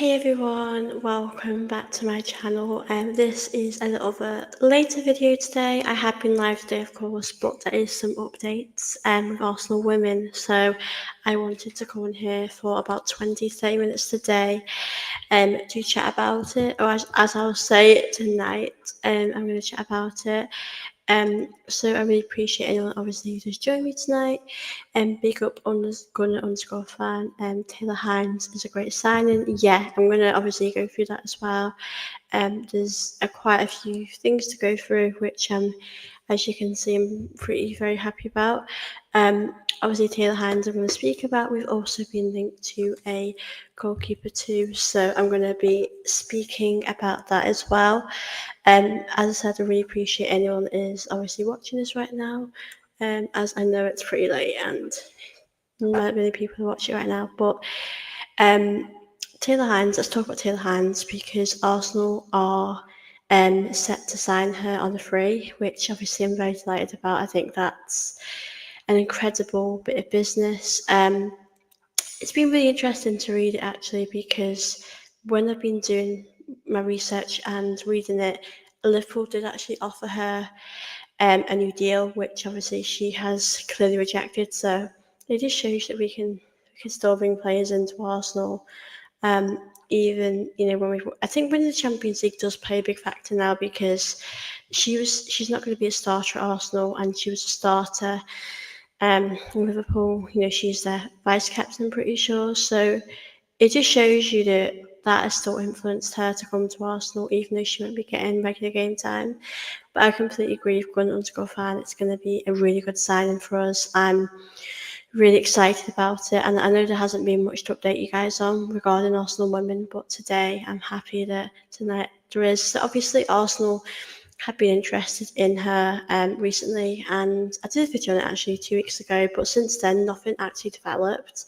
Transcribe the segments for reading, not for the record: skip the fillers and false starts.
Hey everyone, welcome back to my channel. This is a little bit later video today. I have been live today, of course, but there is some updates with Arsenal women. So I wanted to come on here for about 20-30 minutes today to chat about it, or as I'll say tonight, I'm going to chat about it. So I really appreciate anyone obviously who just joined me tonight. Big up on this Gunner_fan. Taylor Hinds is a great signing. Yeah, I'm gonna obviously go through that as well. There's quite a few things to go through, which as you can see, I'm very happy about. Obviously Taylor Hinds I'm going to speak about. We've also been linked to a goalkeeper too, so I'm going to be speaking about that as well. As I said, I really appreciate anyone that is obviously watching this right now, as I know it's pretty late and not many people watch it right now. But Taylor Hinds, let's talk about Taylor Hinds because Arsenal are set to sign her on a free, which obviously I'm very delighted about. I think that's an incredible bit of business. It's been really interesting to read it actually because when I've been doing my research and reading it, Liverpool did actually offer her a new deal, which obviously she has clearly rejected. So it just shows that we can still bring players into Arsenal. Even I think winning the Champions League does play a big factor now because she's not going to be a starter at Arsenal and she was a starter in Liverpool. She's their vice captain, I'm pretty sure. So it just shows you that that has still influenced her to come to Arsenal, even though she won't be getting regular game time. But I completely agree with Gunner_fan. It's going to be a really good signing for us. I'm really excited about it, and I know there hasn't been much to update you guys on regarding Arsenal women, but today I'm happy that tonight there is. So obviously, Arsenal had been interested in her recently, and I did a video on it actually 2 weeks ago, but since then nothing actually developed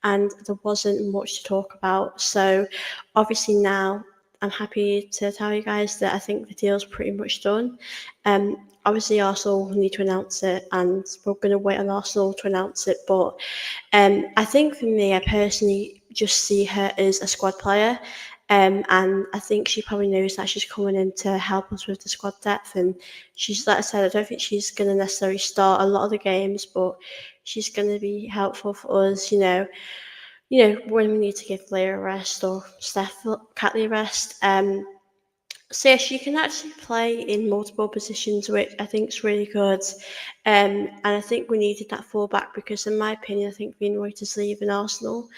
and there wasn't much to talk about. So obviously now I'm happy to tell you guys that I think the deal's pretty much done. Obviously Arsenal need to announce it and we're going to wait on Arsenal to announce it, but I think for me, I personally just see her as a squad player. And I think she probably knows that she's coming in to help us with the squad depth. And she's, like I said, I don't think she's going to necessarily start a lot of the games, but she's going to be helpful for us, when we need to give Leah a rest or Steph Catley a rest. So yeah, she can actually play in multiple positions, which I think is really good. And I think we needed that fullback because, in my opinion, I think Vina White is leaving Arsenal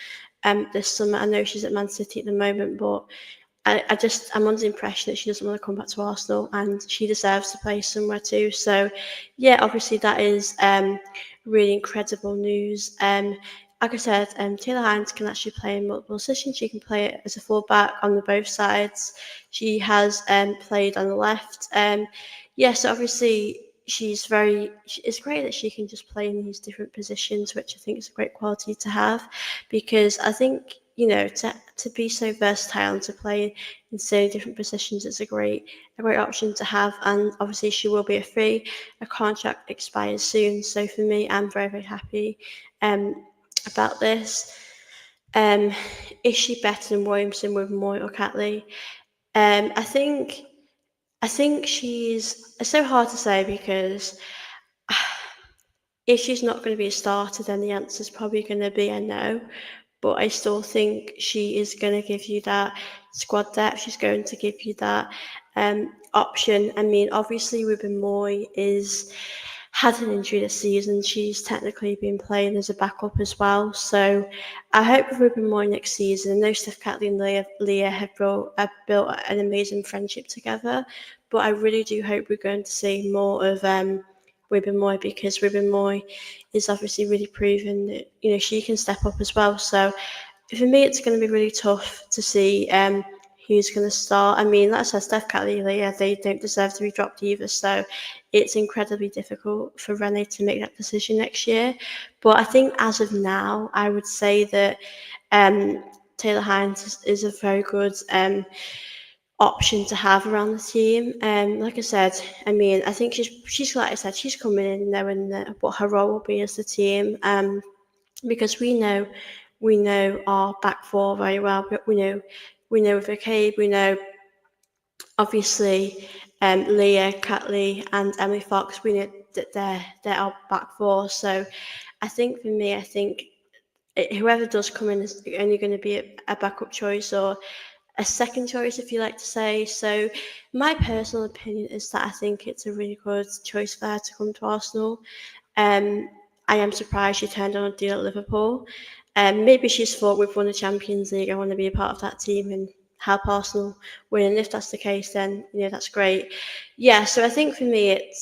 this summer. I know she's at Man City at the moment, but I'm under the impression that she doesn't want to come back to Arsenal and she deserves to play somewhere too. So yeah, obviously that is really incredible news. Like I said, Taylor Hinds can actually play in multiple positions. She can play it as a fullback on the both sides. She has played on the left. So obviously it's great that she can just play in these different positions, which I think is a great quality to have because I think to be so versatile and to play in so many different positions is a great option to have. And obviously she will be a free. Her contract expires soon, so for me, I'm very very happy about this. Um, is she better than Williamson with Moy or Catley? I think she's. It's so hard to say because if she's not going to be a starter, then the answer is probably going to be a no. But I still think she is going to give you that squad depth. She's going to give you that option. I mean, obviously, Ruben Moy is had an injury this season. She's technically been playing as a backup as well. So I hope with Ruben Moy next season. I know Steph Catley and Leah have built an amazing friendship together. But I really do hope we're going to see more of Ruben Moy because Ruben Moy is obviously really proven that she can step up as well. So for me, it's going to be really tough to see who's going to start. I mean, like I said, Steph Catley, they don't deserve to be dropped either. So it's incredibly difficult for Renee to make that decision next year. But I think as of now, I would say that Taylor Hinds is a very good option to have around the team. Like I said, I mean, I think she's like I said, she's coming in knowing what her role will be as the team. Because we know we know our back four very well. We know with McCabe, we know obviously Leah, Catley, and Emily Fox. We know that they're our back four. So I think for me, whoever does come in is only going to be a backup choice or a second choice, if you like to say. So my personal opinion is that I think it's a really good choice for her to come to Arsenal. Um, I am surprised she turned on a deal at Liverpool. Maybe she's thought we've won the Champions League. I want to be a part of that team and help Arsenal win. And if that's the case, then that's great. Yeah. So I think for me,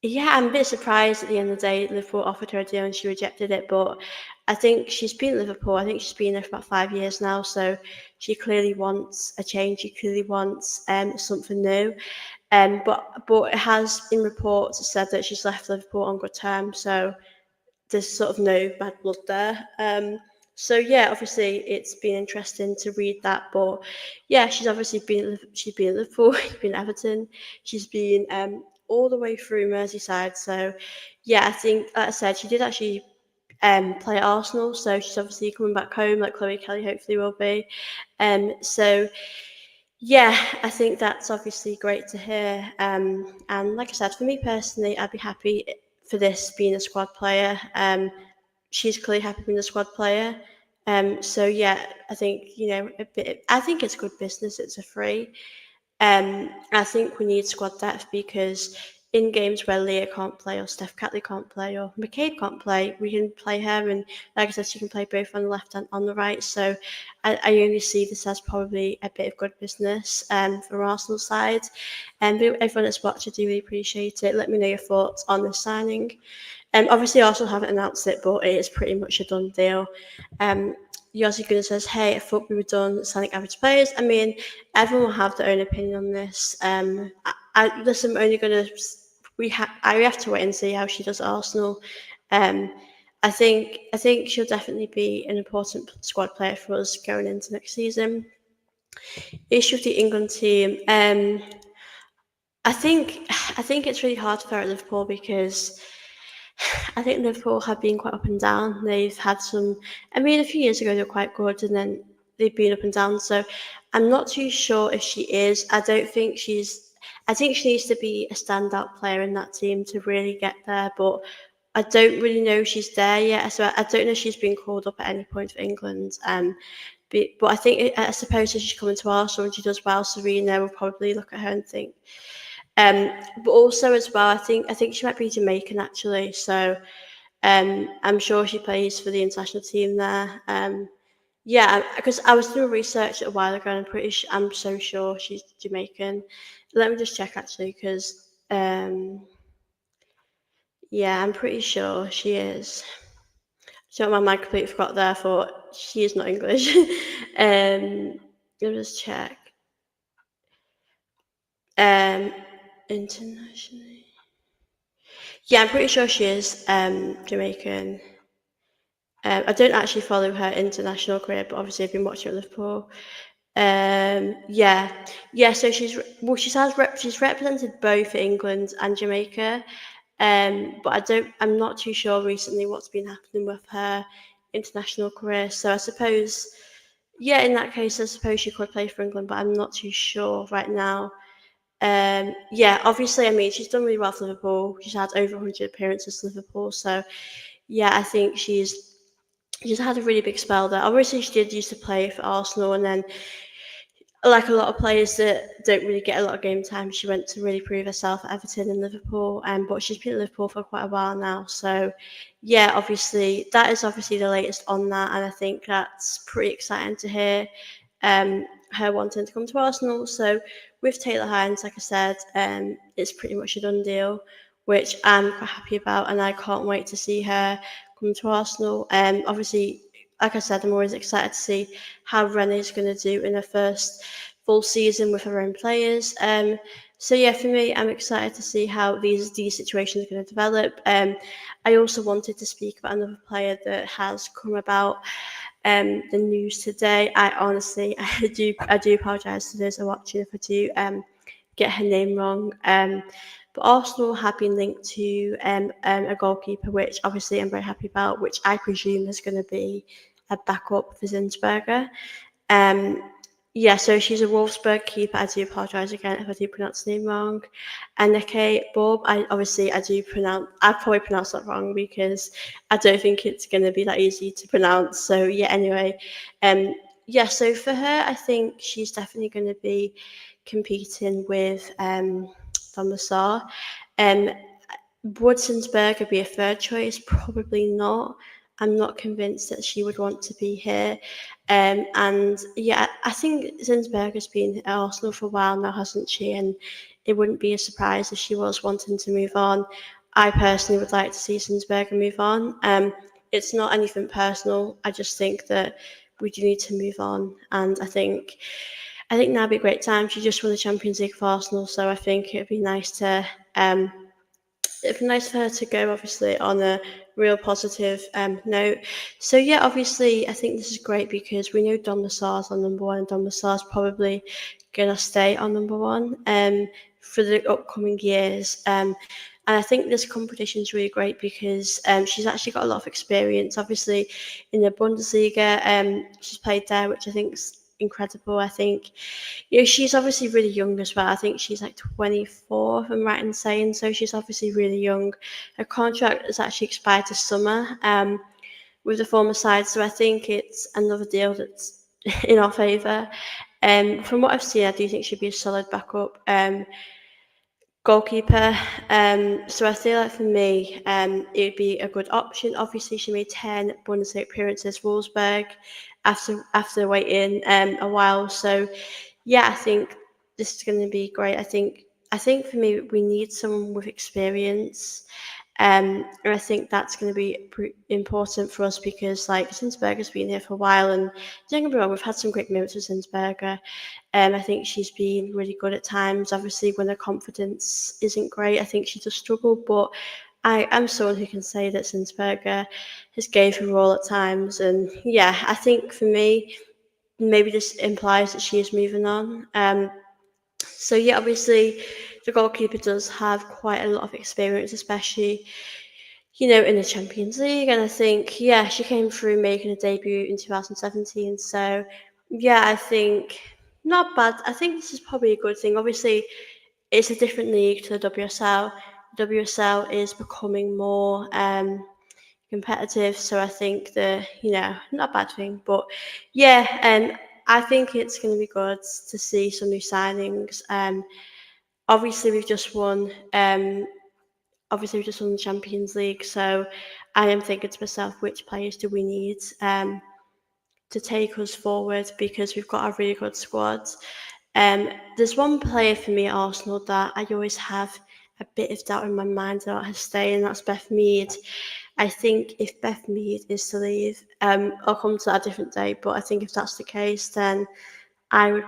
I'm a bit surprised at the end of the day. Liverpool offered her a deal and she rejected it, but I think she's been at Liverpool. I think she's been there for about 5 years now, so she clearly wants a change. She clearly wants something new. But it has in reports said that she's left Liverpool on good terms, so there's sort of no bad blood there. So yeah, obviously it's been interesting to read that, but yeah, she's been at Liverpool, she's been at Everton, she's been all the way through Merseyside. So yeah, I think, like I said, she did actually play at Arsenal, so she's obviously coming back home, like Chloe Kelly hopefully will be. So yeah, I think that's obviously great to hear. And like I said, for me personally, I'd be happy for this being a squad player. She's clearly happy being a squad player. So yeah, I think I think it's good business. It's a free. I think we need squad depth because in games where Leah can't play or Steph Catley can't play or McCabe can't play, we can play her, and like I said, she can play both on the left and on the right. So I only see this as probably a bit of good business for Arsenal side. And everyone that's watched, I do really appreciate it. Let me know your thoughts on the signing. Obviously, Arsenal haven't announced it, but it is pretty much a done deal. Yossi Gunnar says, "Hey, I thought we were done signing average players." I mean, everyone will have their own opinion on this. Listen, we're only gonna I have to wait and see how she does at Arsenal. Um, I think she'll definitely be an important squad player for us going into next season. Issue with the England team. I think it's really hard for her at Liverpool because I think Liverpool have been quite up and down. They've had some. I mean, a few years ago they were quite good, and then they've been up and down. So I'm not too sure if she is. I don't think she's. I think she needs to be a standout player in that team to really get there. But I don't really know if she's there yet. So I don't know if she's been called up at any point for England. But I think I suppose if she's coming to Arsenal and she does well, Serena will probably look at her and think. Um, but also as well, I think she might be Jamaican actually. So I'm sure she plays for the international team there. Yeah, because I was doing research a while ago, and I'm so sure she's Jamaican. Let me just check actually, because yeah, I'm pretty sure she is. So my mind completely forgot there. I thought she is not English. Let me just check. Um, internationally. Yeah, I'm pretty sure she is Jamaican. I don't actually follow her international career, but obviously I've been watching at Liverpool. Yeah, yeah. So she's represented both England and Jamaica. But I'm not too sure recently what's been happening with her international career. So I suppose, yeah, in that case, I suppose she could play for England, but I'm not too sure right now. Yeah, obviously, I mean, she's done really well for Liverpool. She's had over 100 appearances for Liverpool, so yeah, I think she's had a really big spell there. Obviously, she did used to play for Arsenal, and then, like a lot of players that don't really get a lot of game time, she went to really prove herself at Everton and Liverpool. But she's been at Liverpool for quite a while now, so yeah, obviously that is obviously the latest on that, and I think that's pretty exciting to hear. Her wanting to come to Arsenal. So with Taylor Hinds, like I said, it's pretty much a done deal, which I'm quite happy about, and I can't wait to see her come to Arsenal. Obviously, like I said, I'm always excited to see how Renee's going to do in her first full season with her own players. So yeah, for me, I'm excited to see how these situations are going to develop. I also wanted to speak about another player that has come about the news today. I honestly, I do apologise to those who are watching if I do get her name wrong. But Arsenal have been linked to a goalkeeper, which obviously I'm very happy about, which I presume is going to be a backup for Zinsberger. Um, yeah, so she's a Wolfsburg keeper. I do apologise again if I do pronounce the name wrong. Anneke Borbe. I probably pronounce that wrong because I don't think it's going to be that easy to pronounce. So yeah, anyway, um, yeah. So for her, I think she's definitely going to be competing with Don Lassar. Um, would Zinsberger be a third choice? Probably not. I'm not convinced that she would want to be here. And yeah, I think Zinsberger's been at Arsenal for a while now, hasn't she? And it wouldn't be a surprise if she was wanting to move on. I personally would like to see Zinsberger move on. It's not anything personal. I just think that we do need to move on. And I think now would be a great time. She just won the Champions League for Arsenal, so I think um, it'd be nice for her to go, obviously, on a real positive note. So yeah, obviously, I think this is great because we know Dom Lasar's on number one, and Dom Lasar's probably gonna stay on number one for the upcoming years. And I think this competition is really great because she's actually got a lot of experience. Obviously, in the Bundesliga, she's played there, which I think is incredible. I think she's obviously really young as well. I think she's like 24, if I'm right in saying so. She's obviously really young. Her contract has actually expired this summer with the former side, so I think it's another deal that's in our favour. From what I've seen, I do think she'd be a solid backup goalkeeper. So I feel like for me, it would be a good option. Obviously, she made 10 Bundesliga appearances for Wolfsburg after waiting a while. So yeah, I think this is going to be great. I think for me, we need someone with experience. And I think that's going to be important for us because, like, Zinsberger's been here for a while, and don't get me wrong, we've had some great moments with Zinsberger. I think she's been really good at times. Obviously, when her confidence isn't great, I think she does struggle. But I am someone who can say that Zinsberger has gave her role at times, and yeah, I think for me, maybe this implies that she is moving on. So yeah, obviously the goalkeeper does have quite a lot of experience, especially in the Champions League. And I think she came through making a debut in 2017. So yeah, I think not bad. I think this is probably a good thing. Obviously, it's a different league to the WSL. WSL is becoming more competitive, so I think not a bad thing, but yeah, I think it's going to be good to see some new signings. Obviously we've just won. Obviously we've just won the Champions League, so I am thinking to myself, which players do we need to take us forward because we've got a really good squad. There's one player for me at Arsenal that I always have a bit of doubt in my mind about her stay, and that's Beth Mead. I think if Beth Mead is to leave, I'll come to that a different day, but I think if that's the case, then I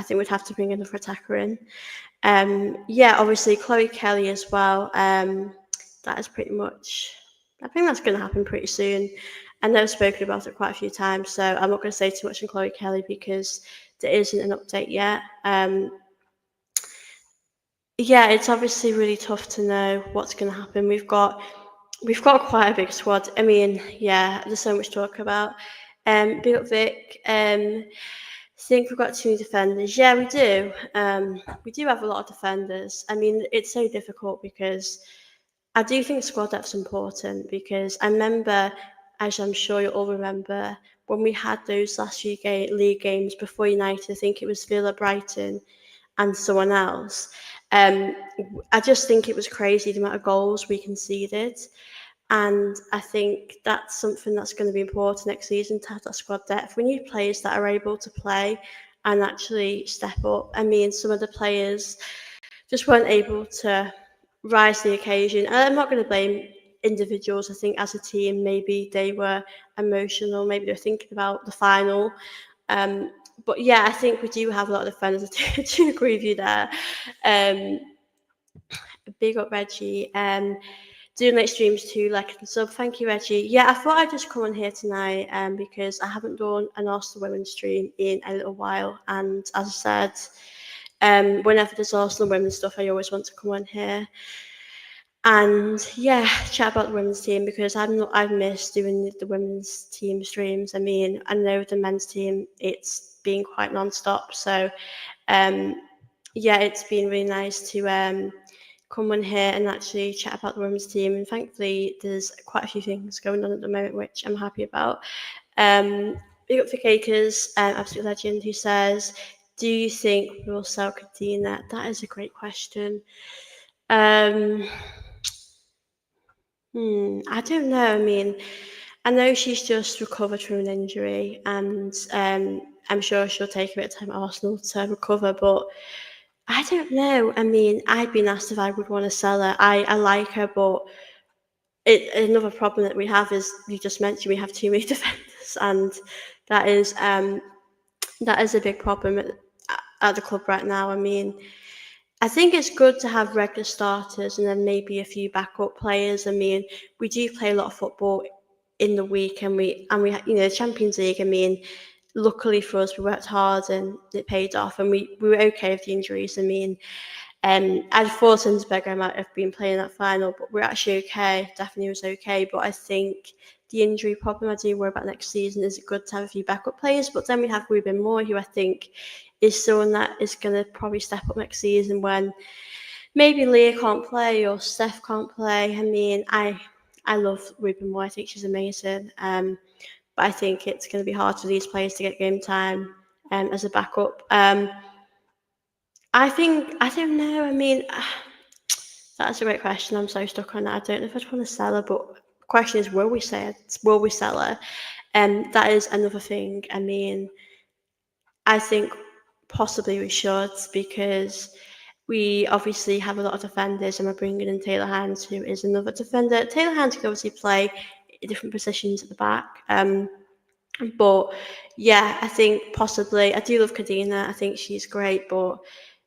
think we'd have to bring another attacker in. Yeah, obviously Chloe Kelly as well. That is pretty much, I think that's going to happen pretty soon. I know I've spoken about it quite a few times, so I'm not going to say too much on Chloe Kelly because there isn't an update yet. Yeah, it's obviously really tough to know what's going to happen. We've got quite a big squad. I mean, yeah, there's so much to talk about. Big up Vic. Think we've got two defenders. Yeah, we do. We do have a lot of defenders. I mean, it's so difficult because I do think squad depth's important because I remember, as I'm sure you all remember, when we had those last few league games before United, I think it was Villa, Brighton, and someone else. Um, I just think it was crazy the amount of goals we conceded. And I think that's something that's going to be important next season to have that squad depth. We need players that are able to play and actually step up. I mean, some of the players just weren't able to rise to the occasion. And I'm not going to blame individuals. I think as a team, maybe they were emotional, maybe they were thinking about the final. But yeah, I think we do have a lot of defenders. I do agree with you there. Um, Big up Reggie. Doing late streams too, like and sub. Thank you, Reggie. Yeah, I thought I'd just come on here tonight because I haven't done an Arsenal women's stream in a little while. And as I said, whenever there's Arsenal women's stuff, I always want to come on here And yeah, chat about the women's team because I've missed doing the women's team streams. I mean, I know the men's team it's been quite non-stop, so um, yeah, it's been really nice to come on here and actually chat about the women's team. And thankfully, there's quite a few things going on at the moment, which I'm happy about. Big up for Cakers, absolute legend, who says, "Do you think we'll sell Kadena?" That is a great question. Um, I don't know. I mean, I know she's just recovered from an injury, and I'm sure she'll take a bit of time at Arsenal to recover. But I don't know. I mean, I've been asked if I would want to sell her. I like her, but another problem that we have is you just mentioned we have too many defenders, and that is um, that is a big problem at the club right now. I mean, I think it's good to have regular starters and then maybe a few backup players. I mean, we do play a lot of football in the week, and we Champions League. I mean, luckily for us, we worked hard and it paid off, and we were okay with the injuries. I mean, I thought Sinsberger might have been playing that final, but we're actually okay. Definitely was okay, but I think the injury problem I do worry about next season is it good to have a few backup players, but then we have Ruben Moore, who I think is someone that is going to probably step up next season when maybe Leah can't play or Steph can't play. I mean, I love Ruben Moore. I think she's amazing. But I think it's going to be hard for these players to get game time as a backup. I don't know. I mean, that's a great question. I'm so stuck on that. I don't know if I'd want to sell her, but the question is, will we sell her? That is another thing. I mean, I think possibly we should because we obviously have a lot of defenders and we're bringing in Taylor Hinds, who is another defender. Taylor Hinds can obviously play different positions at the back. But yeah, I think possibly, I do love Kadena. I think she's great, but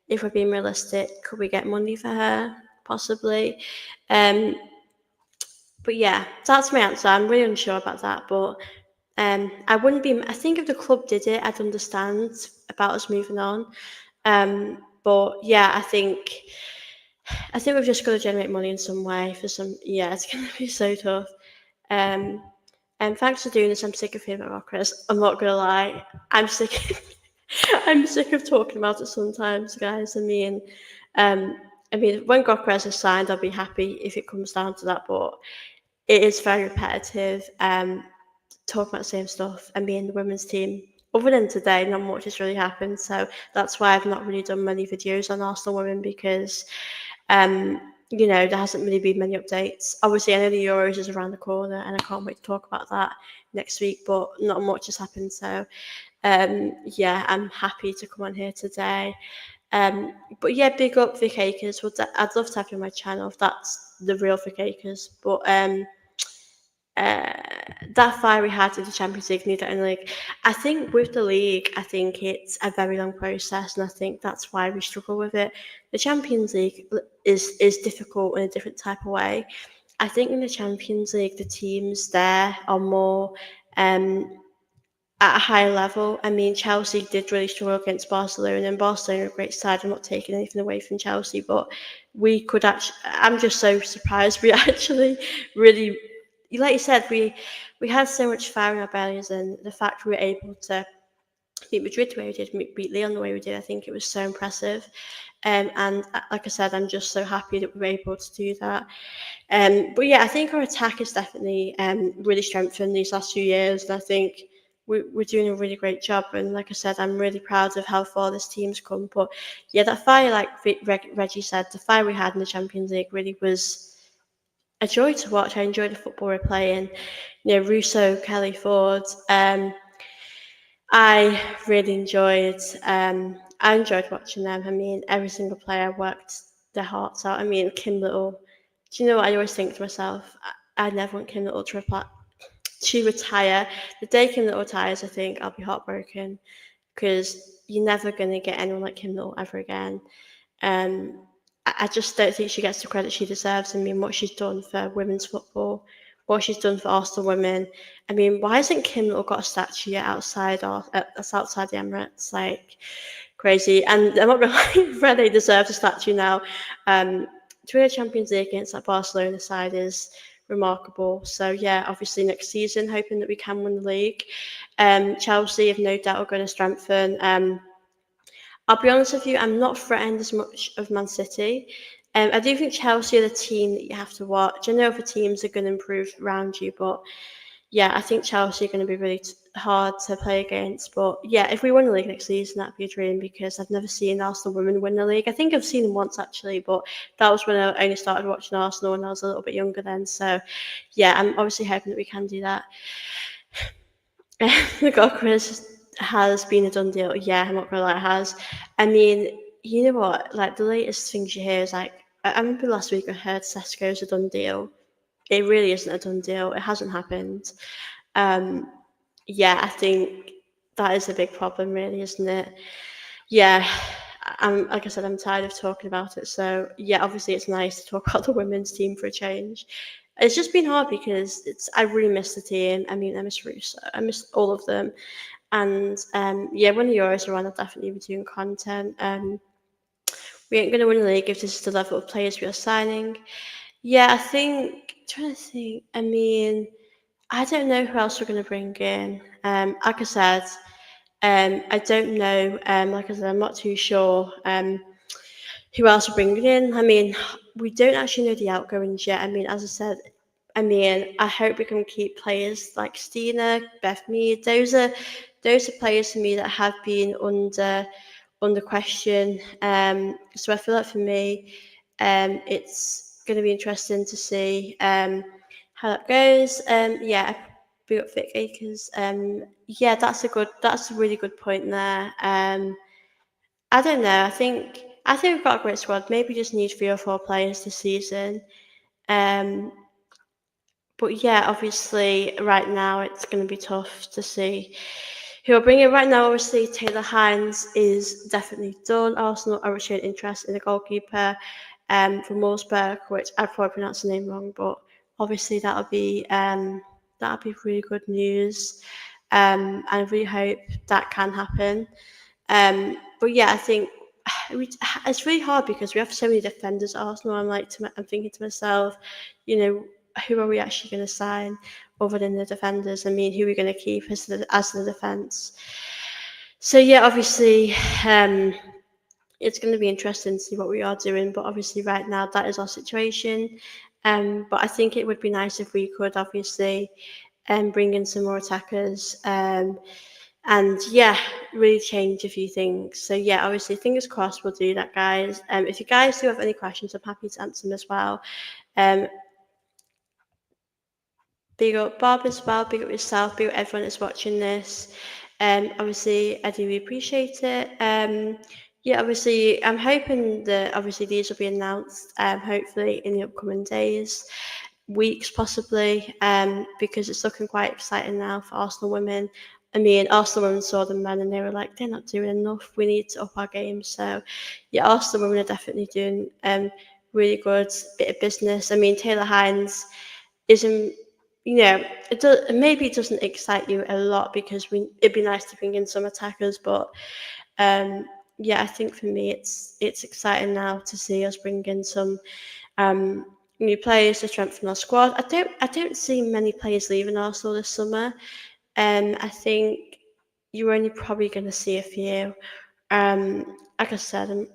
if we're being realistic, could we get money for her? Possibly. Um, but yeah, that's my answer. I'm really unsure about that, but I wouldn't be. I think if the club did it, I'd understand about us moving on. But yeah, I think we've just got to generate money in some way for some. Yeah, it's gonna be so tough. Um, and thanks for doing this. I'm sick of hearing about Chris. I'm not gonna lie. I'm sick. I'm sick of talking about it sometimes, guys. Um, I mean, when Gokres is signed, I'll be happy if it comes down to that. But it is very repetitive. Talking about the same stuff. I mean, the women's team. Other than today, not much has really happened. So that's why I've not really done many videos on Arsenal women because there hasn't really been many updates. Obviously, I know the Euros is around the corner, and I can't wait to talk about that next week. But not much has happened, so yeah, I'm happy to come on here today. But yeah, big up Vic Akers. I'd love to have you on my channel if that's the real Vic Akers. But uh, that fire we had in the Champions League, I think with the league, I think it's a very long process, and I think that's why we struggle with it. The Champions League is difficult in a different type of way. I think in the Champions League, the teams there are more at a higher level. I mean, Chelsea did really struggle against Barcelona, and Barcelona are a great side. I'm not taking anything away from Chelsea, but we could actually. I'm just so surprised we actually really, like you said, we had so much fire in our bellies, and the fact we were able to beat Madrid the way we did, beat Leon the way we did, I think it was so impressive. And like I said, I'm just so happy that we were able to do that. But yeah, I think our attack is definitely really strengthened these last few years, and I think we're doing a really great job. And like I said, I'm really proud of how far this team's come. But yeah, that fire, like Reggie said, the fire we had in the Champions League really was a joy to watch. I enjoyed the football we're playing. Russo, Kelly Ford. I really enjoyed. I enjoyed watching them. I mean, every single player worked their hearts out. I mean, Kim Little. Do you know what I always think to myself? I never want Kim Little to retire. The day Kim Little retires, I think I'll be heartbroken because you're never gonna get anyone like Kim Little ever again. Um, I just don't think she gets the credit she deserves. I mean, what she's done for women's football, what she's done for Arsenal women. I mean, why hasn't Kim Little got a statue outside that's outside the Emirates? Like crazy. And I'm not gonna lie, Rene deserves a statue now. to win a Champions League against that Barcelona side is remarkable. So yeah, obviously next season, hoping that we can win the league. Chelsea, have no doubt, are going to strengthen. I'll be honest with you, I'm not threatened as much of Man City. I do think Chelsea are the team that you have to watch. I know other teams are going to improve around you, but yeah, I think Chelsea are going to be really hard to play against. But yeah, if we win the league next season, that'd be a dream because I've never seen Arsenal women win the league. I think I've seen them once actually, but that was when I only started watching Arsenal when I was a little bit younger then. So yeah, I'm obviously hoping that we can do that. The God quiz has been a done deal. Yeah, I'm not gonna lie, it has. I mean, you know what? Like the latest things you hear is like I remember last week I heard Cesco's a done deal. It really isn't a done deal. It hasn't happened. Um, yeah, I think that is a big problem, really, isn't it? Yeah, I'm like I said, I'm tired of talking about it. So yeah, obviously it's nice to talk about the women's team for a change. It's just been hard because I really miss the team. I mean, I miss Russo, I miss all of them, and yeah, when the Euros are on, I'll definitely be doing content. We ain't gonna win the league if this is the level of players we are signing. Yeah, I think trying to think. I mean, I don't know who else we're going to bring in. Like I said, I don't know. Like I said, I'm not too sure who else we're bringing in. I mean, we don't actually know the outgoings yet. I mean, as I said, I mean, I hope we can keep players like Stina, Beth Mead. Those are players for me that have been under question. So I feel like for me, it's going to be interesting to see how that goes. Yeah, big up Vic Akers. Yeah, that's a really good point there. I don't know. I think we've got a great squad. Maybe just need 3 or 4 players this season. Um, but yeah, obviously, right now it's going to be tough to see who will bring it. Right now, obviously, Taylor Hinds is definitely done. Arsenal are showing interest in the goalkeeper from Wolfsburg, which I probably pronounced the name wrong, but obviously that'll be really good news. And I really hope that can happen. But yeah, I think it's really hard because we have so many defenders at Arsenal. I'm thinking to myself, you know, who are we actually going to sign other than the defenders? I mean, who are we going to keep as the defence? So yeah, obviously, it's going to be interesting to see what we are doing. But obviously, right now, that is our situation. But I think it would be nice if we could obviously bring in some more attackers. And yeah, really change a few things. So yeah, obviously, fingers crossed we'll do that, guys. If you guys do have any questions, I'm happy to answer them as well. Um, Big up Bob as well, big up yourself, big up everyone that's watching this. Obviously, I do really appreciate it. Yeah, obviously, I'm hoping that obviously these will be announced, hopefully in the upcoming days, weeks possibly, because it's looking quite exciting now for Arsenal women. I mean, Arsenal women saw the men and they were like, they're not doing enough. We need to up our game. So, yeah, Arsenal women are definitely doing really good bit of business. I mean, Taylor Hines isn't, it does, maybe it doesn't excite you a lot because it'd be nice to bring in some attackers, but um, yeah, I think for me it's exciting now to see us bring in some um, new players to strengthen our squad. I don't see many players leaving Arsenal this summer. I think you're only probably going to see a few. Like I said,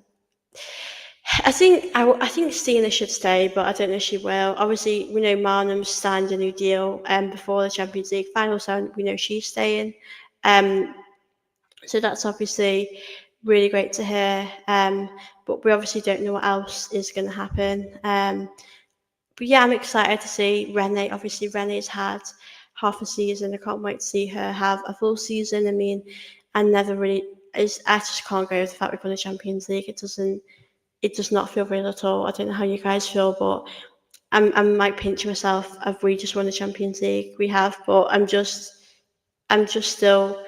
I think Stina should stay, but I don't know if she will. Obviously, we know Marnham signed a new deal before the Champions League final, so we know she's staying. Um, so that's obviously really great to hear. But we obviously don't know what else is going to happen. But yeah, I'm excited to see Renee. Obviously, Renee's had half a season. I can't wait to see her have a full season. I mean, I never really. I just can't go with the fact we've won the Champions League. It does not feel real at all. I don't know how you guys feel, but I'm like pinching myself. Have we just won the Champions League? We have, but I'm just still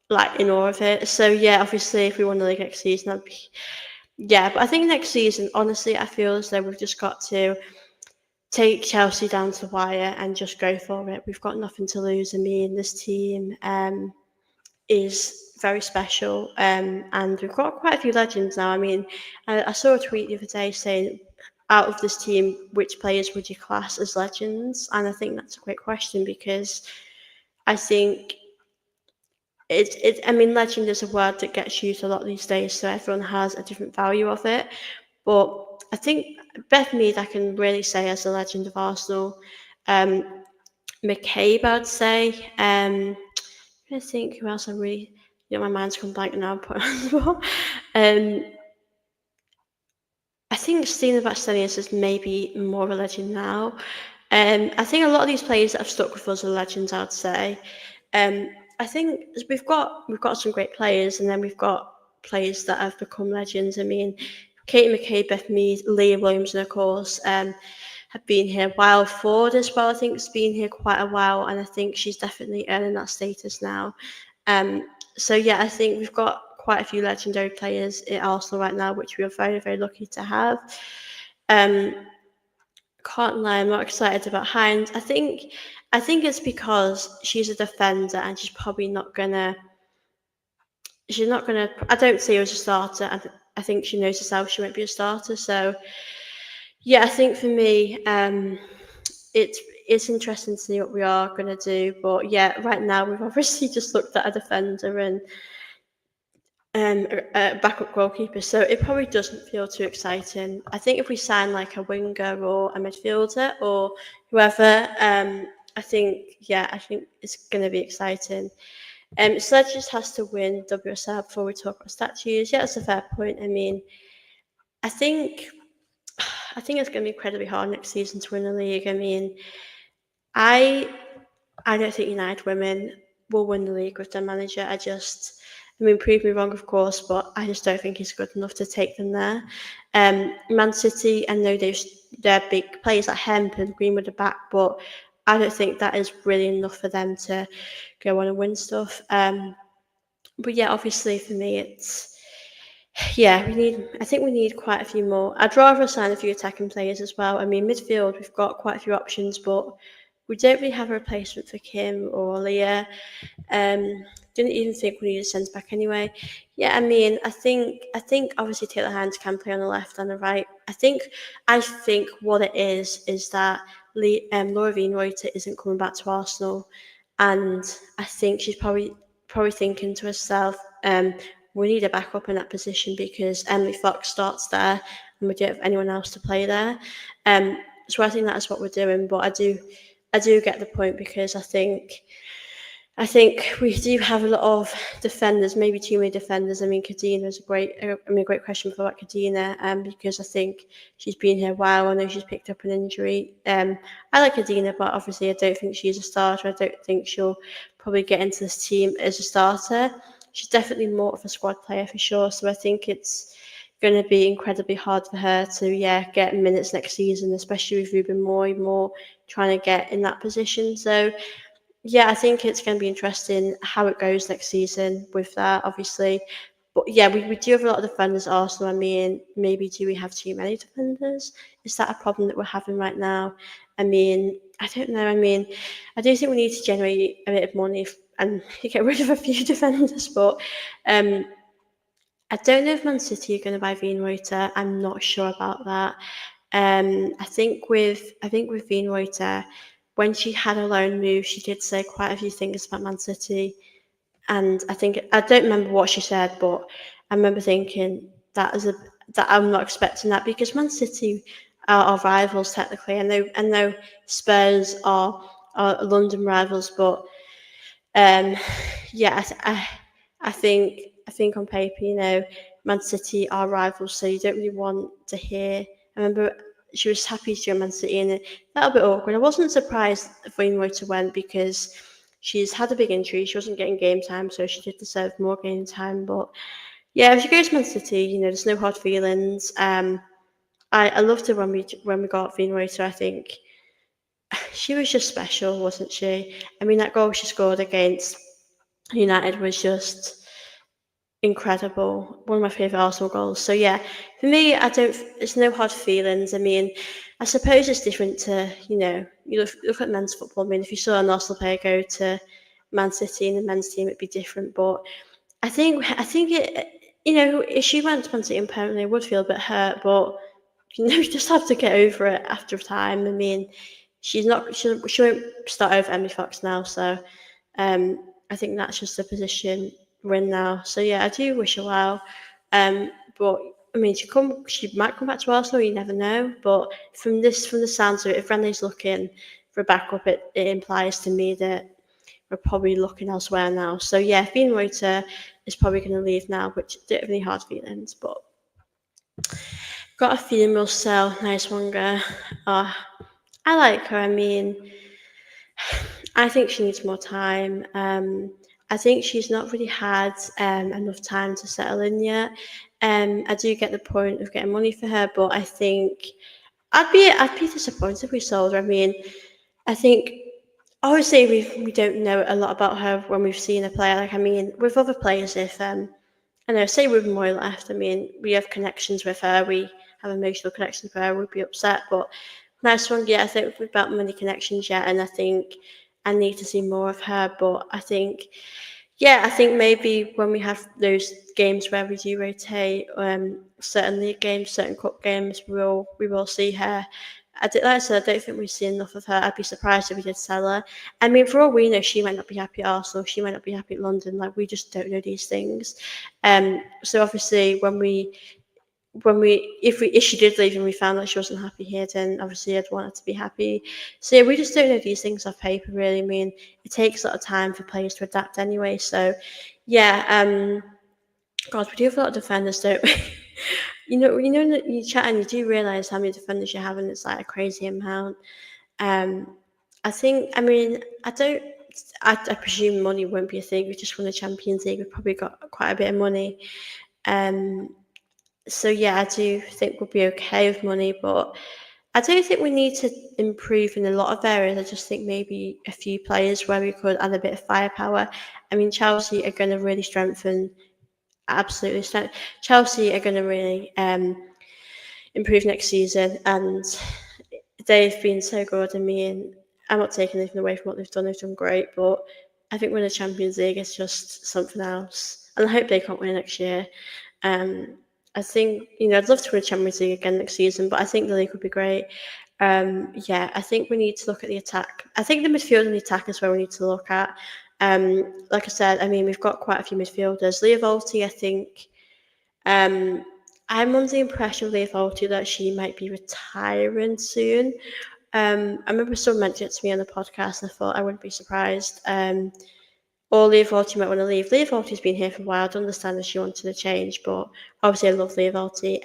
like in awe of it. So yeah, obviously if we won the league next season, yeah. But I think next season, honestly, I feel as though we've just got to take Chelsea down to the wire and just go for it. We've got nothing to lose. I mean, this team is very special, and we've got quite a few legends now. I mean, I saw a tweet the other day saying out of this team, which players would you class as legends? And I think that's a great question because I think I mean, legend is a word that gets used a lot these days, so everyone has a different value of it. But I think Beth Mead, I can really say as a legend of Arsenal. McCabe, I'd say. I think who else I really, my mind's gone blank now. But um, I think Stina Bastelius is maybe more of a legend now. I think a lot of these players that have stuck with us are legends, I'd say. I think we've got some great players, and then we've got players that have become legends. I mean, Katie McCabe, Beth Mead, Leah Williamson, of course, have been here. While Ford as well, I think, has been here quite a while, and I think she's definitely earning that status now. So yeah, I think we've got quite a few legendary players at Arsenal right now, which we are very, very lucky to have. Um, can't lie, I'm not excited about Hinds. I think it's because she's a defender and she's not gonna. I don't see her as a starter. I think she knows herself she won't be a starter. So yeah, I think for me, it's interesting to see what we are gonna do. But yeah, right now we've obviously just looked at a defender and a backup goalkeeper, so it probably doesn't feel too exciting. I think if we sign like a winger or a midfielder or whoever, I think it's going to be exciting. Sledge just has to win WSL before we talk about statues. Yeah, that's a fair point. I mean, I think I think it's going to be incredibly hard next season to win the league. I mean, I I don't think United Women will win the league with their manager. I mean, prove me wrong, of course, but I just don't think he's good enough to take them there. Man City, I know they're big players like Hemp and Greenwood are back, but I don't think that is really enough for them to go on and win stuff. But yeah, obviously for me, yeah, I think we need quite a few more. I'd rather sign a few attacking players as well. I mean, midfield, we've got quite a few options, but we don't really have a replacement for Kim or Leah. Didn't even think we needed a centre back anyway. Yeah, I mean, I think obviously Taylor Hinds can play on the left and the right. I think what it is that Laura Reuter isn't coming back to Arsenal, and I think she's probably thinking to herself, we need a backup in that position because Emily Fox starts there and we don't have anyone else to play there. So I think that's what we're doing. But I do get the point because I think we do have a lot of defenders, maybe too many defenders. I mean, Kadena is a great question for about Kadena, because I think she's been here a while. I know she's picked up an injury. I like Kadena, but obviously I don't think she's a starter. I don't think she'll probably get into this team as a starter. She's definitely more of a squad player for sure. So I think it's going to be incredibly hard for her to, get minutes next season, especially with Ruben more trying to get in that position. So yeah, I think it's going to be interesting how it goes next season with that, obviously. But yeah, we do have a lot of defenders at Arsenal. I mean, maybe do we have too many defenders? Is that a problem that we're having right now? I mean, I don't know. I mean, I do think we need to generate a bit of money and get rid of a few defenders. But um, I don't know if Man City are going to buy Reuter. I'm not sure about that. I think with Reuter, when she had her loan move, she did say quite a few things about Man City, and I don't remember what she said, but I remember thinking that I'm not expecting that because Man City are rivals technically. I know Spurs are London rivals, but um, yeah, I think on paper, Man City are rivals, so you don't really want to hear. I remember she was happy to join Man City, and it felt a bit awkward. I wasn't surprised Reuter went because she's had a big injury. She wasn't getting game time, so she did deserve more game time. But yeah, if she goes to Man City, there's no hard feelings. I loved her when we got Reuter. I think she was just special, wasn't she? I mean, that goal she scored against United was just incredible. One of my favourite Arsenal goals. So yeah, for me, I don't. It's no hard feelings. I mean, I suppose it's different to you look at men's football. I mean, if you saw an Arsenal player go to Man City in the men's team, it'd be different. But I think it. If she went to Man City permanently, I would feel a bit hurt. But you just have to get over it after time. I mean, she won't start over Emily Fox now, so I think that's just the position we're in now. So yeah, I do wish her well. But I mean, she might come back to Arsenal. You never know. But from the sounds of it, if Rennie's looking for a backup, it implies to me that we're probably looking elsewhere now. So yeah, Finn Reuter is probably going to leave now, which don't have any hard feelings, but got a feeling we'll sell Nice Wonga. Uh, I like her. I mean, I think she needs more time. I think she's not really had enough time to settle in yet. I do get the point of getting money for her, but I think I'd be disappointed if we sold her. I mean, I think obviously we don't know a lot about her when we've seen her play. Like I mean, with other players, if I know, say Ruben Moy left, I mean, we have connections with her, we have emotional connections with her, we'd be upset. But Nice One, yeah, I think we've got many connections yet, and I think I need to see more of her. But I think, yeah, I think maybe when we have those games where we do rotate, certain league games, certain cup games, we will see her. Like I said, I don't think we've seen enough of her. I'd be surprised if we did sell her. I mean, for all we know, she might not be happy at Arsenal. She might not be happy at London. Like we just don't know these things. So obviously, if she did leave and we found that she wasn't happy here, then obviously I'd want her to be happy. So yeah, we just don't know these things off paper. Really, I mean, it takes a lot of time for players to adapt anyway. So yeah, God, we do have a lot of defenders, don't we? You chat and you do realise how many defenders you have, and it's like a crazy amount. Um, I think, I mean, I presume money won't be a thing. We just won the Champions League. We've probably got quite a bit of money. Um, so yeah, I do think we'll be okay with money, but I don't think we need to improve in a lot of areas. I just think maybe a few players where we could add a bit of firepower. I mean, Chelsea are going to really strengthen. Absolutely, Chelsea are going to really improve next season, and they've been so good. I mean, I'm not taking anything away from what they've done. They've done great, but I think winning the Champions League is just something else. And I hope they can't win next year. Um, I think, I'd love to win the Champions League again next season, but I think the league would be great. Yeah, I think we need to look at the attack. I think the midfield and the attack is where we need to look at. Like I said, I mean, we've got quite a few midfielders. Leah Volti, I think, um, I'm under the impression of Leah Volti that she might be retiring soon. I remember someone mentioned it to me on the podcast, and I thought I wouldn't be surprised. Or Leah Volti might want to leave. Leah Volti's been here for a while. I don't understand if she wanted to change, but obviously I love Leah Volti.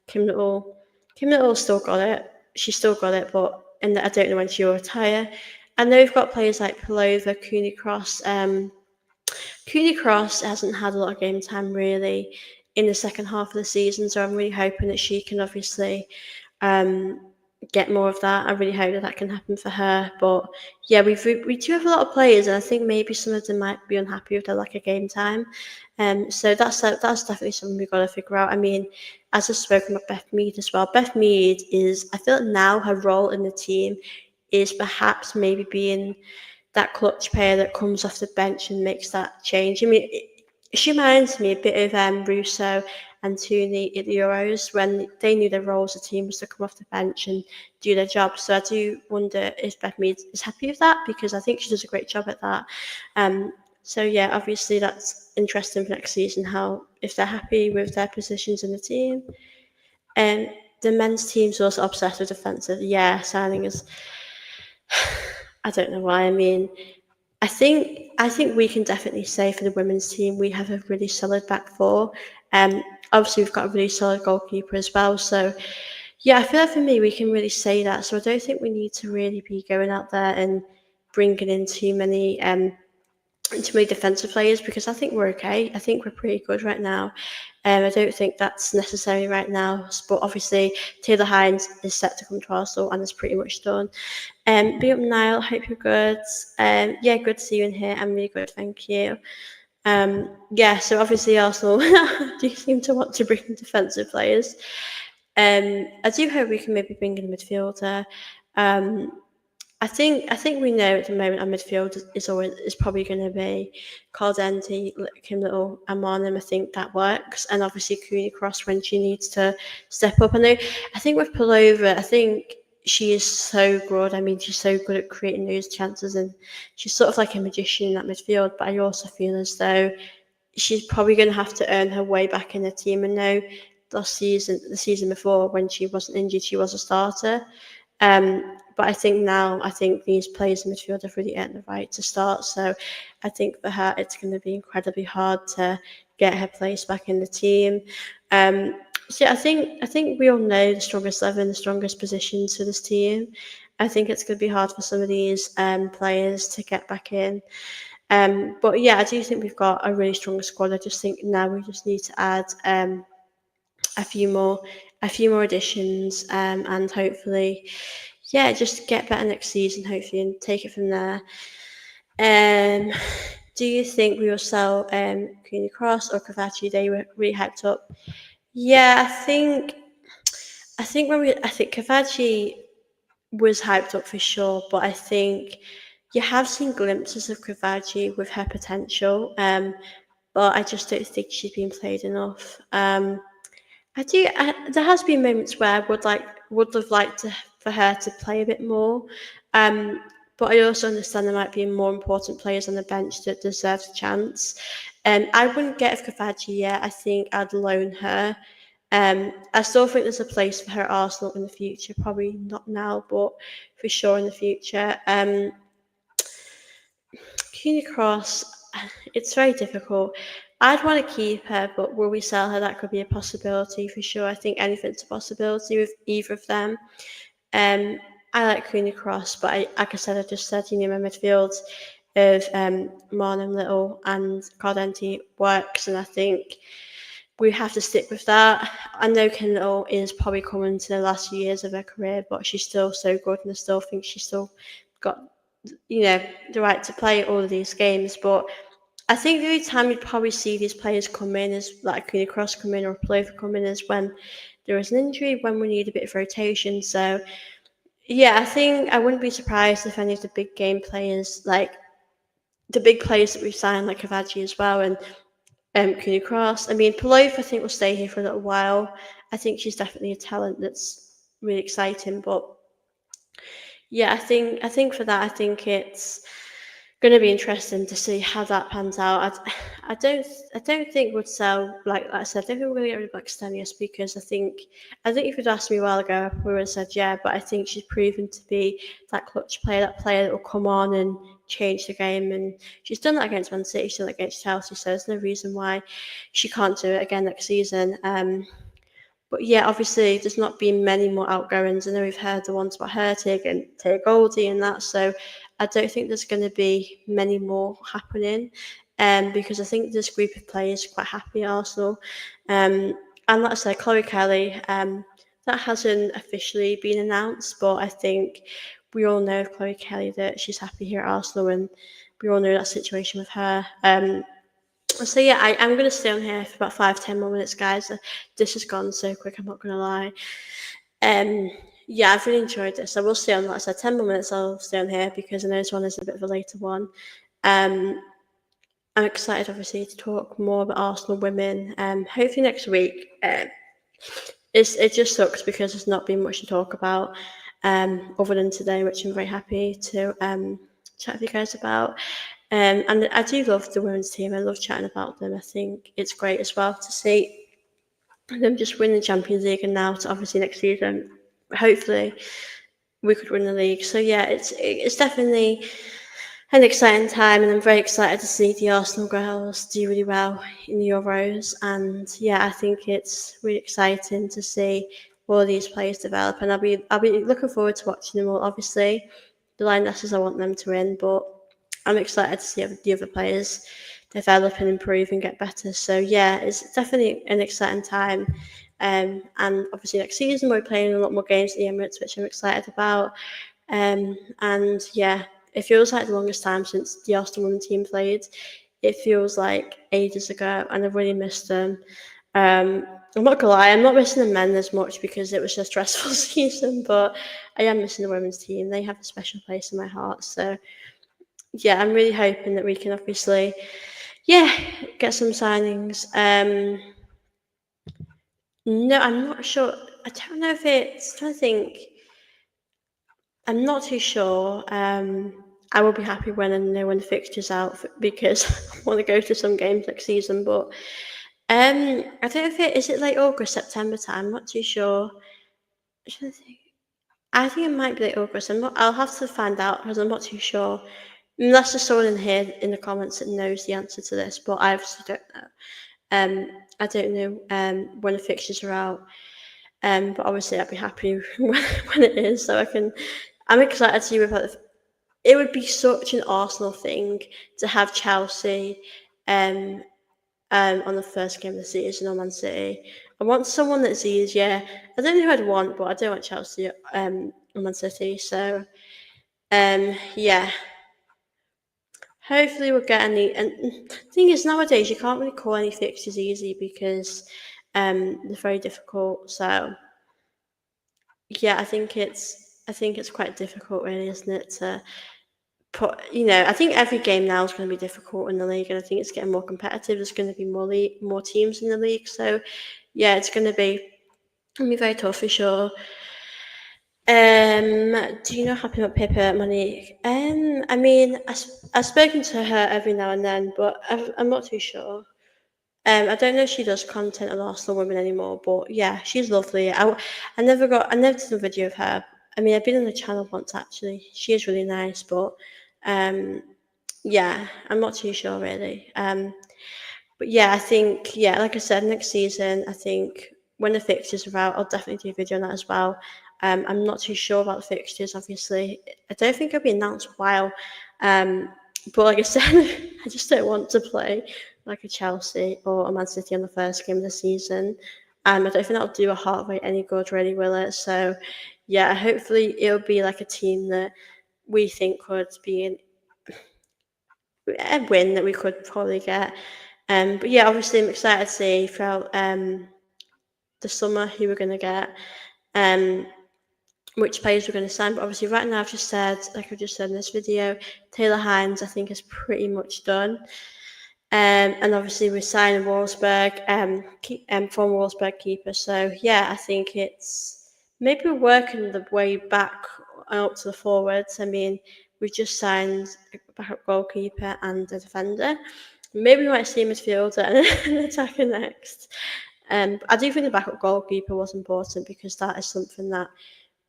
Kim Little, Kim Little still got it. She still got it, but and I don't know when she'll retire. And then we've got players like Palova, Cooney Cross. Cooney Cross hasn't had a lot of game time really in the second half of the season, so I'm really hoping that she can obviously um, get more of that. I really hope that can happen for her. But yeah, we do have a lot of players, and I think maybe some of them might be unhappy with their lack of game time. So that's definitely something we've got to figure out. I mean, as I've spoken about Beth Mead as well, Beth Mead is, I feel like now her role in the team is perhaps maybe being that clutch player that comes off the bench and makes that change. I mean, she reminds me a bit of Russo and Tooney at the Euros when they knew their roles as a team was to come off the bench and do their job. So I do wonder if Beth Mead is happy with that, because I think she does a great job at that. So yeah, obviously that's interesting for next season, how if they're happy with their positions in the team. And the men's team's also obsessed with defensive. Yeah, signing is, I don't know why. I mean, I think we can definitely say for the women's team we have a really solid back four. Obviously we've got a really solid goalkeeper as well. So yeah, I feel like for me we can really say that. So I don't think we need to really be going out there and bringing in too many defensive players, because I think we're okay. I think we're pretty good right now. I don't think that's necessary right now. But obviously Taylor Hinds is set to come to Arsenal and is pretty much done. Be up, Niall. Hope you're good. Yeah, good to see you in here. I'm really good, thank you. Yeah, so obviously Arsenal do seem to want to bring in defensive players. I do hope we can maybe bring in a midfielder. I think we know at the moment our midfield is probably going to be Caldenti, Kim Little, and Marnham. I think that works, and obviously Cooney Cross when she needs to step up. I think with Pullover, I think she is so good. I mean, she's so good at creating those chances, and she's sort of like a magician in that midfield. But I also feel as though she's probably going to have to earn her way back in the team. And know the season before when she wasn't injured, she was a starter. But I think now, I think these players in midfield have really earned the right to start. So I think for her, it's going to be incredibly hard to get her place back in the team. So yeah, I think we all know the strongest 11, the strongest positions for this team. I think it's going to be hard for some of these players to get back in. But yeah, I do think we've got a really strong squad. I just think now we just need to add a few more additions, and hopefully, yeah, just get better next season, hopefully, and take it from there. Um, do you think we will sell Queenie Cross or Cavachi? They were really hyped up. Yeah, I think Cavachi was hyped up for sure, but I think you have seen glimpses of Cavachi with her potential. But I just don't think she's been played enough. I do. There has been moments where I would have liked for her to play a bit more, um, but I also understand there might be more important players on the bench that deserve a chance. I wouldn't get if Kavachi yet. I think I'd loan her. I still think there's a place for her at Arsenal in the future. Probably not now, but for sure in the future. Cuny Cross, it's very difficult. I'd want to keep her, but will we sell her? That could be a possibility for sure. I think anything's a possibility with either of them. Um, I like Queenie Cross, but like I said, I just said, my midfield of Marnham, Little, and Cardenti works, and I think we have to stick with that. I know Kendall is probably coming to the last few years of her career, but she's still so good, and I still think she's still got the right to play all of these games. But I think the only time you'd probably see these players come in is like Queenie Cross come in or Plover come in is when there is an injury, when we need a bit of rotation. So yeah, I think I wouldn't be surprised if any of the big game players, like the big players that we've signed, like Kavachi as well, and Cooney Cross. I mean, Palouf, I think, will stay here for a little while. I think she's definitely a talent that's really exciting. But yeah, I think for that, I think it's going to be interesting to see how that pans out. I don't think we'd sell like I said. I don't think we're going to get rid of Blackstenius because I think if you'd asked me a while ago, I probably would have said yeah. But I think she's proven to be that clutch player, that player that will come on and change the game. And she's done that against Man City, she's done that against Chelsea. So there's no reason why she can't do it again next season. But yeah, obviously there's not been many more outgoings. I know we've heard the ones about Hertig and Taya Goldie and that, so I don't think there's going to be many more happening. Because I think this group of players are quite happy at Arsenal. And like I said, Chloe Kelly, that hasn't officially been announced, but I think we all know of Chloe Kelly that she's happy here at Arsenal, and we all know that situation with her. So yeah, I'm going to stay on here for about 5-10 more minutes, guys. This has gone so quick, I'm not going to lie. Um, yeah, I've really enjoyed this. I will stay on, like I said, 10 more minutes. I'll stay on here because I know this one is a bit of a later one. Um, I'm excited, obviously, to talk more about Arsenal women. Hopefully next week. It just sucks because there's not been much to talk about, other than today, which I'm very happy to chat with you guys about. And I do love the women's team. I love chatting about them. I think it's great as well to see them just win the Champions League, and now to obviously next season, hopefully, we could win the league. So yeah, it's definitely an exciting time, and I'm very excited to see the Arsenal girls do really well in the Euros. And yeah, I think it's really exciting to see all these players develop, and I'll be looking forward to watching them all. Obviously, the Lionesses, I want them to win, but I'm excited to see the other players develop and improve and get better. So yeah, it's definitely an exciting time. And obviously next season we're playing a lot more games at the Emirates, which I'm excited about. And yeah, it feels like the longest time since the Arsenal women team played. It feels like ages ago, and I've really missed them. I'm not gonna lie, I'm not missing the men as much because it was a stressful season, but I am missing the women's team. They have a special place in my heart. So yeah, I'm really hoping that we can obviously, yeah, get some signings. No, I'm not sure. I don't know if it's. I'm trying to think. I'm not too sure. I will be happy when I know when the fixture's out because I want to go to some games next season. But I don't know if it is it late August, September time. I'm not too sure. I'm trying to think. I think it might be late August. I'll have to find out because I'm not too sure. Unless there's someone in here in the comments that knows the answer to this, but I obviously don't know. I don't know when the fixtures are out. But obviously I'd be happy when it is, so I can. I'm excited to see about the. It would be such an Arsenal thing to have Chelsea, um, on the first game of the season on Man City. I want someone that's easier. I don't know who I'd want, but I don't want Chelsea on Man City. So yeah, hopefully we'll get any. And the thing is, nowadays you can't really call any fixtures easy because they're very difficult. So yeah, I think it's quite difficult, really, isn't it? To put, I think every game now is going to be difficult in the league, and I think it's getting more competitive. There's going to be more teams in the league, so yeah, it's going to be very tough for sure. Do you know Happy about Pippa, Monique? I mean, I've spoken to her every now and then, but I'm not too sure. I don't know if she does content on Arsenal Women anymore, but yeah, she's lovely. I never did a video of her. I mean, I've been on the channel once actually. She is really nice, but um, yeah, I'm not too sure really. But yeah, I think, yeah, like I said, next season, I think when the fixtures are out, I'll definitely do a video on that as well. I'm not too sure about the fixtures, obviously. I don't think it'll be announced for a while. Um, but like I said, I just don't want to play like a Chelsea or a Man City on the first game of the season. I don't think that'll do a heart rate any good, really, will it? So, yeah, hopefully it'll be like a team that we think could be a win that we could probably get. But yeah, obviously I'm excited to see throughout the summer who we're going to get, um, which players we're going to sign. But obviously right now I've just said, like I've just said in this video, Taylor Hinds I think is pretty much done. And obviously we're signing Wolfsburg, from Wolfsburg keeper. So yeah, I think it's maybe we're working the way back up to the forwards. I mean, we just signed a backup goalkeeper and a defender. Maybe we might see a midfielder and an attacker next. I do think the backup goalkeeper was important because that is something that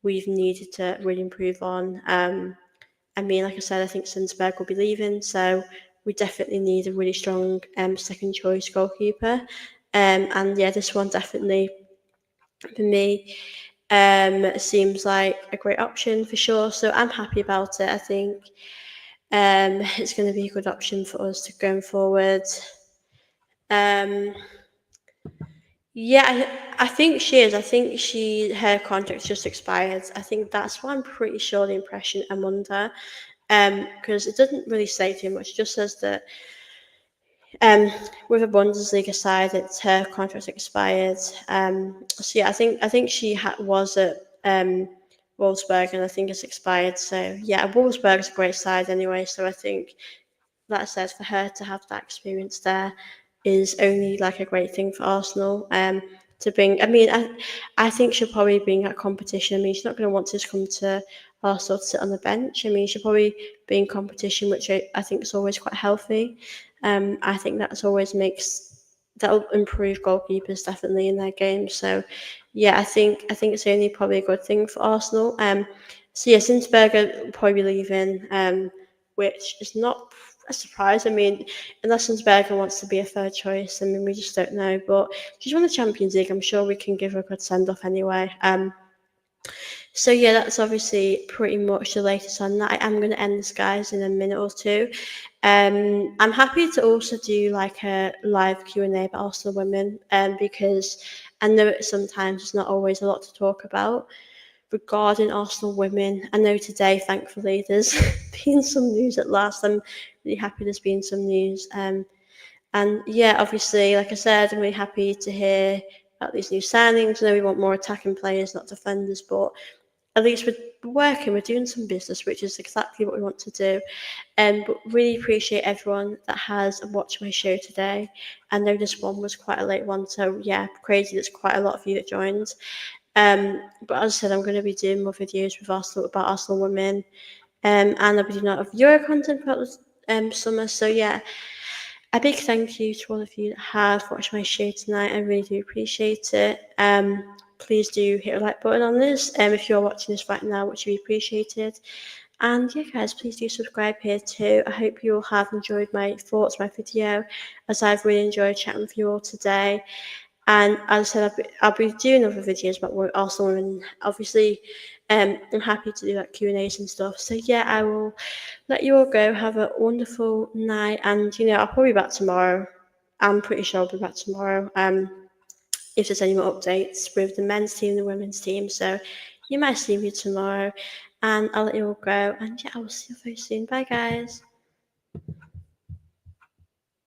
we've needed to really improve on. I mean, like I said, I think Sundsberg will be leaving, so we definitely need a really strong second choice goalkeeper. And yeah, this one definitely for me seems like a great option for sure. So I'm happy about it. I think it's going to be a good option for us to going forward. Um, yeah, I think she is. I think her contract just expired. I think that's why I'm pretty sure the impression I'm under. Because it doesn't really say too much. It just says that um, with a Bundesliga side, it's her contract expired. So yeah, I think she was at Wolfsburg, and I think it's expired. So yeah, Wolfsburg is a great side anyway. So I think that says for her to have that experience there is only like a great thing for Arsenal. To bring, I mean, I think she'll probably bring that competition. I mean, she's not going to want to just come to Arsenal to sit on the bench. I mean, she'll probably be in competition, which I think is always quite healthy. I think that's always that'll improve goalkeepers definitely in their game. So, yeah, I think it's only probably a good thing for Arsenal. So yeah, Sinsberger will probably be leaving, which is not a surprise. I mean, unless Berger wants to be a third choice, I mean, we just don't know. But she's won the Champions League. I'm sure we can give her a good send off anyway. So yeah, that's obviously pretty much the latest on that. I am going to end this, guys, in a minute or two. I'm happy to also do like a live Q&A about Arsenal women, because I know sometimes there's not always a lot to talk about regarding Arsenal women. I know today, thankfully, there's been some news at last. I'm really happy there's been some news. And yeah, obviously, like I said, I'm really happy to hear about these new signings. I know we want more attacking players, not defenders, but at least we're working, we're doing some business, which is exactly what we want to do. But really appreciate everyone that has watched my show today. I know this one was quite a late one, so yeah, crazy. There's quite a lot of you that joined. But as I said, I'm going to be doing more videos with Arsenal about Arsenal women, and I'll be doing a lot of Euro content throughout the summer. So yeah, a big thank you to all of you that have watched my show tonight. I really do appreciate it. Please do hit a like button on this. If you're watching this right now, which would be appreciated. And yeah, guys, please do subscribe here too. I hope you all have enjoyed my thoughts, my video, as I've really enjoyed chatting with you all today. And as I said, I'll be doing other videos about Arsenal, and obviously, I'm happy to do like Q&As and stuff. So yeah, I will let you all go. Have a wonderful night, and I'll probably be back tomorrow. I'm pretty sure I'll be back tomorrow. If there's any more updates with the men's team, the women's team, so you might see me tomorrow, and I'll let you all go. And yeah, I will see you very soon. Bye, guys.